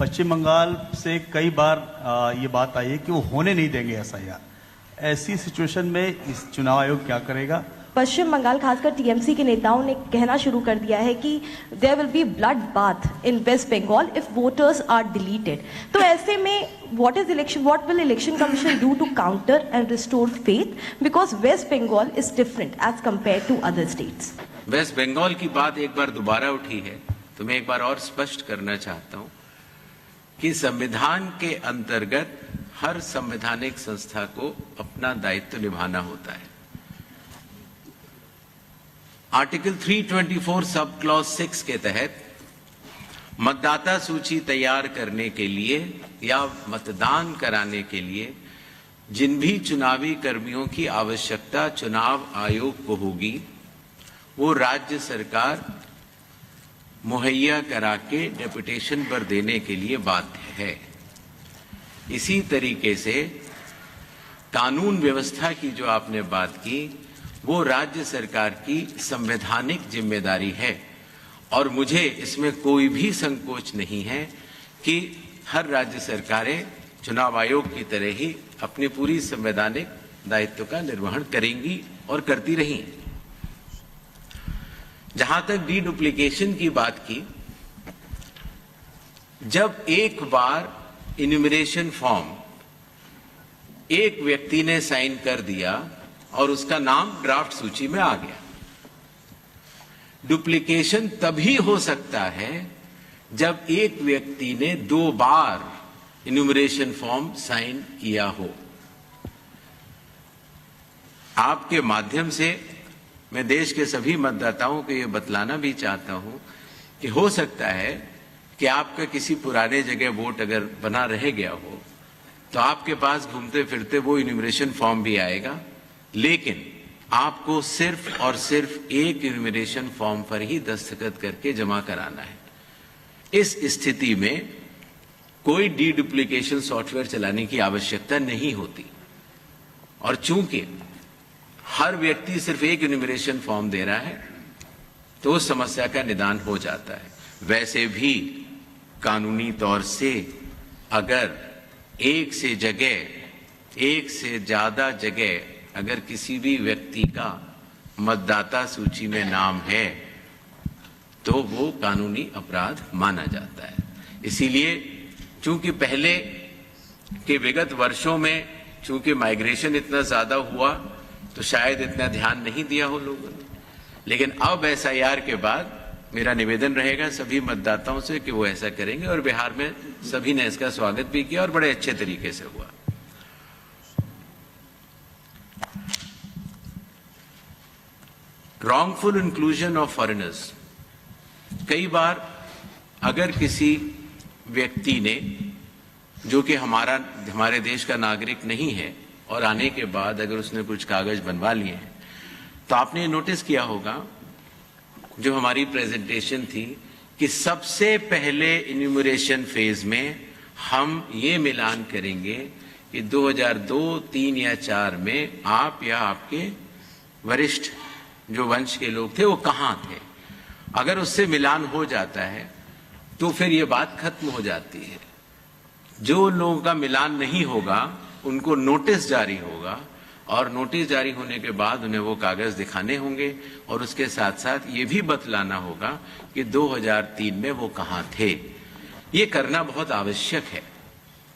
पश्चिम बंगाल से कई बार ये बात आई है कि वो होने नहीं देंगे एसआईआर। ऐसी सिचुएशन में इस चुनाव आयोग क्या करेगा? पश्चिम बंगाल खासकर टीएमसी के नेताओं ने कहना शुरू कर दिया है कि there will be blood bath in West Bengal if voters are deleted. तो ऐसे में what will election commission do to counter and restore faith, because West Bengal is different as compare to other states. West Bengal की बात एक बार दोबारा उठी है तो मैं एक बार और स्पष्ट करना चाहता हूं कि संविधान के अंतर्गत हर संवैधानिक संस्था को अपना दायित्व निभाना होता है। आर्टिकल 324 सब क्लॉज 6 के तहत मतदाता सूची तैयार करने के लिए या मतदान कराने के लिए जिन भी चुनावी कर्मियों की आवश्यकता चुनाव आयोग को होगी वो राज्य सरकार मुहैया करा के डेपुटेशन पर देने के लिए बाध्य है। इसी तरीके से कानून व्यवस्था की जो आपने बात की वो राज्य सरकार की संवैधानिक जिम्मेदारी है और मुझे इसमें कोई भी संकोच नहीं है कि हर राज्य सरकारें चुनाव आयोग की तरह ही अपनी पूरी संवैधानिक दायित्व का निर्वहन करेंगी और करती रही। जहां तक डीडुप्लीकेशन की बात की, जब एक बार इन्यूमरेशन फॉर्म एक व्यक्ति ने साइन कर दिया और उसका नाम ड्राफ्ट सूची में आ गया, डुप्लीकेशन तभी हो सकता है जब एक व्यक्ति ने 2 बार इन्यूमरेशन फॉर्म साइन किया हो। आपके माध्यम से मैं देश के सभी मतदाताओं को यह बतलाना भी चाहता हूं कि हो सकता है कि आपका किसी पुराने जगह वोट अगर बना रह गया हो तो आपके पास घूमते फिरते वो इन्यूमरेशन फॉर्म भी आएगा, लेकिन आपको सिर्फ और सिर्फ एक इन्यूमरेशन फॉर्म पर ही दस्तखत करके जमा कराना है। इस स्थिति में कोई डीडुप्लीकेशन सॉफ्टवेयर चलाने की आवश्यकता नहीं होती और चूंकि हर व्यक्ति सिर्फ एक इन्यूमरेशन फॉर्म दे रहा है तो उस समस्या का निदान हो जाता है। वैसे भी कानूनी तौर से अगर एक से ज्यादा जगह अगर किसी भी व्यक्ति का मतदाता सूची में नाम है तो वो कानूनी अपराध माना जाता है। इसीलिए चूंकि पहले के विगत वर्षों में चूंकि माइग्रेशन इतना ज्यादा हुआ तो शायद इतना ध्यान नहीं दिया हो लोगों ने, लेकिन अब एसआईआर के बाद मेरा निवेदन रहेगा सभी मतदाताओं से कि वो ऐसा करेंगे और बिहार में सभी ने इसका स्वागत भी किया और बड़े अच्छे तरीके से हुआ। रॉन्गफुल इंक्लूजन ऑफ फॉरेनर्स, कई बार अगर किसी व्यक्ति ने जो कि हमारे देश का नागरिक नहीं है और आने के बाद अगर उसने कुछ कागज बनवा लिए हैं तो आपने नोटिस किया होगा जो हमारी प्रेजेंटेशन थी कि सबसे पहले इन्यूमरेशन फेज में हम ये मिलान करेंगे कि 2002, 3 या 4 में आप या आपके वरिष्ठ जो वंश के लोग थे वो कहां थे। अगर उससे मिलान हो जाता है तो फिर ये बात खत्म हो जाती है। जो लोगों का मिलान नहीं होगा उनको नोटिस जारी होगा और नोटिस जारी होने के बाद उन्हें वो कागज दिखाने होंगे और उसके साथ साथ ये भी बतलाना होगा कि 2003 में वो कहां थे। ये करना बहुत आवश्यक है।